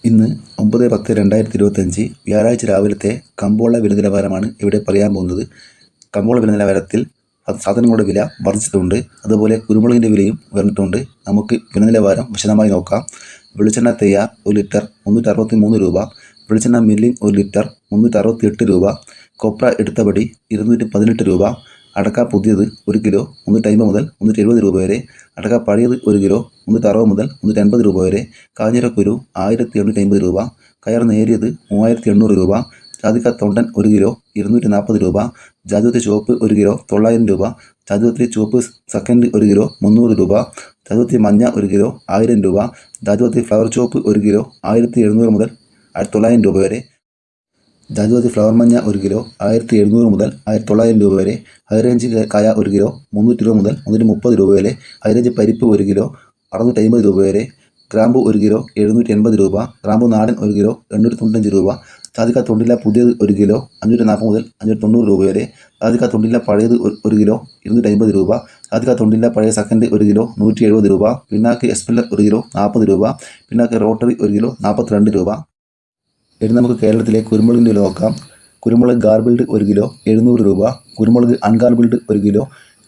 ഇന്ന് 9/10/2025 വ്യാഴാഴ്ച രാവിലത്തെ കമ്പോള വില നിലവാരമാണ് ഇവിടെ പറയാൻ പോകുന്നത്. കമ്പോള വില നിലവാരത്തിൽ സാധനങ്ങളുടെ വില വർദ്ധിച്ചിട്ടുണ്ട്. അതുപോലെ കുരുമുളകിൻ്റെ വിലയും ഉയർന്നിട്ടുണ്ട്. നമുക്ക് വില നിലവാരം വിശദമായി നോക്കാം. വെളിച്ചെണ്ണ തയ്യാർ 1 ലിറ്റർ 363 രൂപ. വെളിച്ചെണ്ണ മില്ലിംഗ് 1 ലിറ്റർ 368 രൂപ. കൊപ്ര എടുത്തപടി 218 രൂപ. അടക്ക പുതിയത് 1 കിലോ 350 മുതൽ 370 രൂപ വരെ. അടക്ക പഴയത് 1 കിലോ 360 മുതൽ 380 രൂപ വരെ. കാഞ്ഞിരക്കുരു 1850 രൂപ. കയർ നേരിയത് 3800 രൂപ. ജാതിക്ക തൊണ്ടൻ 1 കിലോ 240 രൂപ. ജാതിപത്രി ചുവപ്പ് 1 കിലോ 900 രൂപ. ജാതിപത്രി ചുവപ്പ് സെക്കൻഡ് 1 കിലോ 300 രൂപ. ജാതിപത്രി മഞ്ഞ 1 കിലോ 1000 രൂപ. ജാതിപത്രി ഫ്ലവർ ചുവപ്പ് 1 കിലോ 1700 മുതൽ 1900 രൂപ വരെ. ജാതിപത്രി ഫ്ലവർ മഞ്ഞ 1 കിലോ 1700 മുതൽ 1900 രൂപ വരെ. ഹൈറേഞ്ച് കായ 1 കിലോ 320 മുതൽ 330 രൂപ വരെ. ഹൈറേഞ്ച് പരിപ്പ് 1 കിലോ 650 രൂപ വരെ. ഗ്രാമ്പു 1 കിലോ 780 രൂപ. ഗ്രാമ്പു നാടൻ 1 കിലോ 295 രൂപ. ജാതിക്ക തൊണ്ടില്ല പുതിയത് 1 കിലോ 540 മുതൽ 590 രൂപ വരെ. ജാതിക്ക തൊണ്ടില്ല പഴയത് 1 കിലോ 250 രൂപ. ജാതിക്ക തൊണ്ടില്ല പഴയ സെക്കൻഡ് 1 കിലോ 170 രൂപ. പിന്നാക്ക് എസ്പെല്ലർ 1 കിലോ 40 രൂപ. പിന്നാക്ക് റോട്ടറി 1 കിലോ 42 രൂപ. ഇനി നമുക്ക് കേരളത്തിലെ കുരുമുളകിൻ്റെ വില നോക്കാം. കുരുമുളക് ഗാർബിൾഡ് 1 കിലോ 700 രൂപ. കുരുമുളക് അൺഗാർബിൾഡ് 1 കിലോ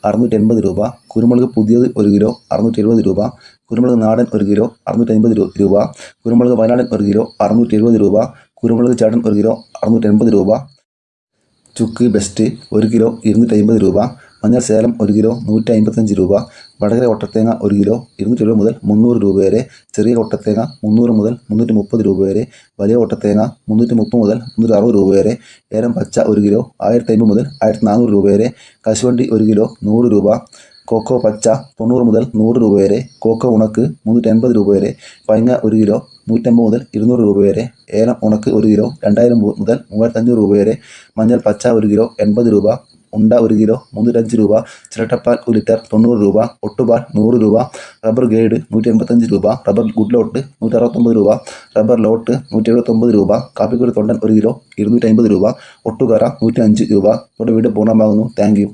680 രൂപ. കുരുമുളക് പുതിയത് 1 കിലോ 670 രൂപ. കുരുമുളക് നാടൻ 1 കിലോ 650 രൂപ. കുരുമുളക് വയനാടൻ 1 കിലോ 670 രൂപ. കുരുമുളക് ചേട്ടൻ 1 കിലോ 680 രൂപ. ചുക്ക് ബെസ്റ്റ് 1 കിലോ 250 രൂപ. മഞ്ഞൾ സേലം 1 കിലോ 155 രൂപ. വടകര ഒട്ടത്തേങ്ങ 1 കിലോ 270 മുതൽ 300 രൂപ വരെ. ചെറിയ ഒട്ടത്തേങ്ങ 300 മുതൽ 330 രൂപ വരെ. വലിയ ഒട്ടത്തേങ്ങ 330 മുതൽ 360 രൂപ വരെ. ഏലം പച്ച 1 കിലോ 1050 മുതൽ 1400 രൂപ വരെ. കശുവണ്ടി 1 കിലോ 100 രൂപ. കൊക്കോ പച്ച 90 മുതൽ 100 രൂപ വരെ. കൊക്കോ ഉണക്ക് 380 രൂപ വരെ. പൈങ്ങ 1 കിലോ 150 മുതൽ 200 രൂപ വരെ. ഏലം ഉണക്ക് 1 കിലോ 2000 മുതൽ 3500 രൂപ വരെ. മഞ്ഞൾ പച്ച 1 കിലോ 80 രൂപ. ഉണ്ട 1 കിലോ 305 രൂപ. ചിരട്ടപ്പാൽ 1 ലിറ്റർ 90 രൂപ. ഒട്ടുപാൽ 100 രൂപ. റബ്ബർ ഗ്രേഡ് 185 രൂപ. റബ്ബർ ഗുഡ് ലോട്ട് 169 രൂപ. റബ്ബർ ലോട്ട് 179 രൂപ. കാപ്പിക്കുരു തൊണ്ടൻ 1 കിലോ 250 രൂപ. ഒട്ടുകറ 105 രൂപ. ഇവിടെ വീട് പൂർണ്ണമാകുന്നു. Thank you.